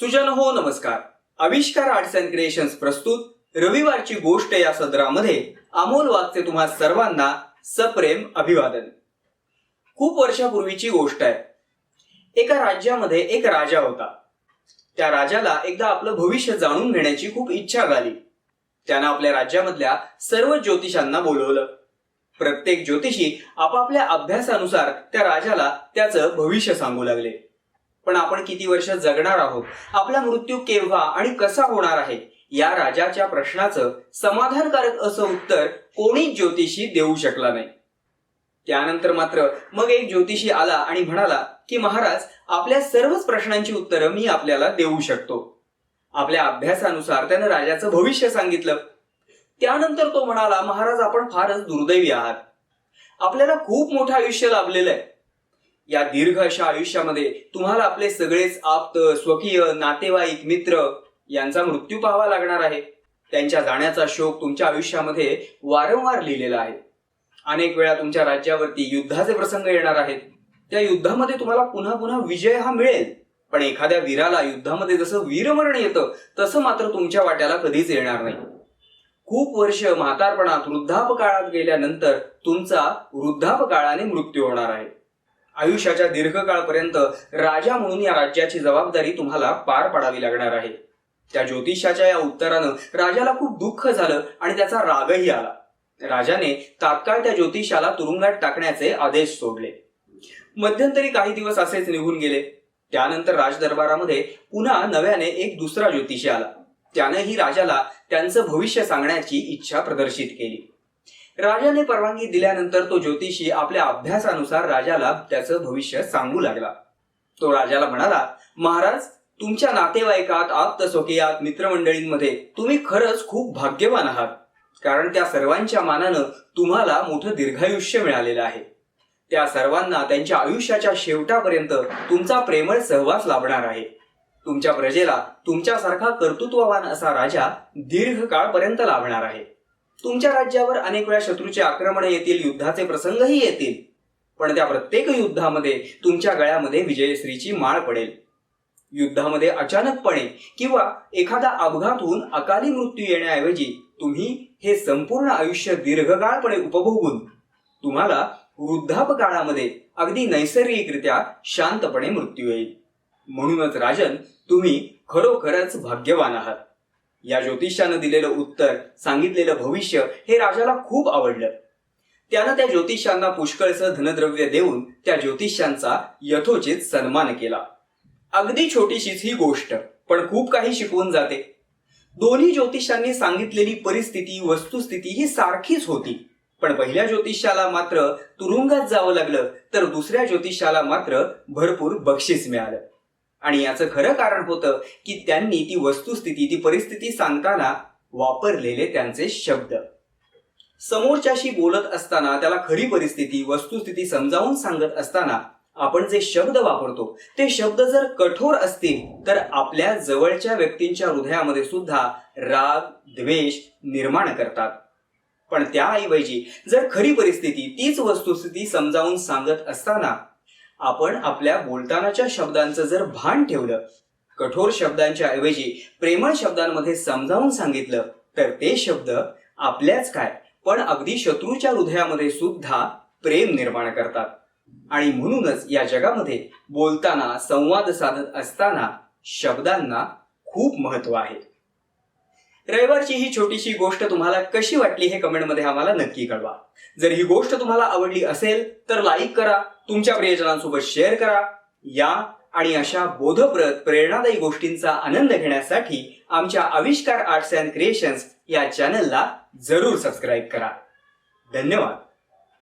सुजन हो नमस्कार. आविष्कार आर्ट्स अँड क्रिएशन्स प्रस्तुत रविवारची गोष्ट या सदरामध्ये अमोल वाघचे तुम्हा सर्वांना सप्रेम अभिवादन. खूप वर्षापूर्वीची गोष्ट आहे. एका राज्यामध्ये एक राजा होता. त्या राजाला एकदा आपलं भविष्य जाणून घेण्याची खूप इच्छा झाली. त्यानं आपल्या राज्यामधल्या सर्व ज्योतिषांना बोलवलं. प्रत्येक ज्योतिषी आपापल्या अभ्यासानुसार त्या राजाला त्याचं भविष्य सांगू लागले. पण आपण किती वर्ष जगणार आहोत, आपला मृत्यू केव्हा आणि कसा होणार आहे, या राजाच्या प्रश्नाचं समाधानकारक असं उत्तर कोणीच ज्योतिषी देऊ शकला नाही. त्यानंतर मात्र मग एक ज्योतिषी आला आणि म्हणाला की महाराज, आपल्या सर्वच प्रश्नांची उत्तरं मी आपल्याला देऊ शकतो. आपल्या अभ्यासानुसार त्यानं राजाचं भविष्य सांगितलं. त्यानंतर तो म्हणाला, महाराज आपण फारच दुर्दैवी आहात. आपल्याला खूप मोठं आयुष्य लाभलेलं आहे. या दीर्घ अशा आयुष्यामध्ये तुम्हाला आपले सगळेच आप्त, स्वकीय, नातेवाईक, मित्र यांचा मृत्यू पाहावा लागणार आहे. त्यांच्या जाण्याचा शोक तुमच्या आयुष्यामध्ये वारंवार लिहिलेला आहे. अनेक वेळा तुमच्या राज्यावरती युद्धाचे प्रसंग येणार आहेत. त्या युद्धामध्ये तुम्हाला पुन्हा पुन्हा विजय हा मिळेल. पण एखाद्या वीराला युद्धामध्ये जसं वीरमरण येतं तसं मात्र तुमच्या वाट्याला कधीच येणार नाही. खूप वर्ष म्हातारपणात वृद्धापकाळात गेल्यानंतर तुमचा वृद्धापकाळाने मृत्यू होणार आहे. आयुष्याच्या दीर्घकाळपर्यंत राजा म्हणून या राज्याची जबाबदारी तुम्हाला पार पाडावी लागणार आहे. त्या ज्योतिषाच्या या उत्तरानं राजाला खूप दुःख झालं आणि त्याचा रागही आला. राजाने तात्काळ त्या ज्योतिषाला तुरुंगात टाकण्याचे आदेश सोडले. मध्यंतरी काही दिवस असेच निघून गेले. त्यानंतर राजदरबारामध्ये पुन्हा नव्याने एक दुसरा ज्योतिषी आला. त्यानंही राजाला त्यांचं भविष्य सांगण्याची इच्छा प्रदर्शित केली. राजाने परवानगी दिल्यानंतर तो ज्योतिषी आपल्या अभ्यासानुसार राजाला त्याचं भविष्य सांगू लागला. तो राजाला म्हणाला, महाराज, तुमच्या नातेवाईकात, आप्तस्वकीयात, मित्रमंडळींमध्ये तुम्ही खरंच खूप भाग्यवान आहात. कारण त्या सर्वांच्या मानानं तुम्हाला मोठं दीर्घायुष्य मिळालेलं आहे. त्या सर्वांना त्यांच्या आयुष्याच्या शेवटापर्यंत तुमचा प्रेमळ सहवास लाभणार आहे. तुमच्या प्रजेला तुमच्यासारखा कर्तृत्ववान असा राजा दीर्घकाळपर्यंत लाभणार आहे. तुमच्या राज्यावर अनेक वेळा शत्रूचे आक्रमण येतील, युद्धाचे प्रसंगही येतील. पण त्या प्रत्येक युद्धामध्ये तुमच्या गळ्यामध्ये विजयश्रीची माळ पडेल. युद्धामध्ये अचानकपणे किंवा एखादा अपघात होऊन अकाली मृत्यू येण्याऐवजी तुम्ही हे संपूर्ण आयुष्य दीर्घकाळपणे उपभोगून तुम्हाला वृद्धापकाळामध्ये अगदी नैसर्गिकरित्या शांतपणे मृत्यू येईल. म्हणूनच राजन, तुम्ही खरोखरच भाग्यवान आहात. या ज्योतिषानं दिलेलं उत्तर, सांगितलेलं भविष्य हे राजाला खूप आवडलं. त्यानं त्या ज्योतिषांना पुष्कळसं धनद्रव्य देऊन त्या ज्योतिषांचा यथोचित सन्मान केला. अगदी छोटीशीच ही गोष्ट, पण खूप काही शिकवून जाते. दोन्ही ज्योतिषांनी सांगितलेली परिस्थिती, वस्तुस्थिती ही सारखीच होती. पण पहिल्या ज्योतिषाला मात्र तुरुंगात जावं लागलं, तर दुसऱ्या ज्योतिषाला मात्र भरपूर बक्षीस मिळालं. आणि याचं खरं कारण होतं की त्यांनी ती वस्तुस्थिती, ती परिस्थिती सांगताना वापरलेले त्यांचे शब्द. समोरच्याशी बोलत असताना, त्याला खरी परिस्थिती, वस्तुस्थिती समजावून सांगत असताना आपण जे शब्द वापरतो ते शब्द जर कठोर असतील तर आपल्या जवळच्या व्यक्तींच्या हृदयामध्ये सुद्धा राग, द्वेष निर्माण करतात. पण त्याऐवजी जर खरी परिस्थिती, तीच वस्तुस्थिती समजावून सांगत असताना आपण आपल्या बोलतानाच्या शब्दांचं जर भान ठेवलं, कठोर शब्दांच्या ऐवजी प्रेमळ शब्दांमध्ये समजावून सांगितलं, तर ते शब्द आपल्याच काय पण अगदी शत्रूच्या हृदयामध्ये सुद्धा प्रेम निर्माण करतात. आणि म्हणूनच या जगामध्ये बोलताना, संवाद साधत असताना शब्दांना खूप महत्व आहे. रविवारची ही छोटीशी गोष्ट तुम्हाला कशी वाटली हे कमेंटमध्ये आम्हाला नक्की कळवा. जर ही गोष्ट तुम्हाला आवडली असेल तर लाईक करा, तुमच्या प्रियजनांसोबत शेअर करा. या आणि अशा बोधप्रद, प्रेरणादायी गोष्टींचा आनंद घेण्यासाठी आमच्या आविष्कार आर्ट्स अँड क्रिएशन्स या चॅनलला जरूर सबस्क्राईब करा. धन्यवाद.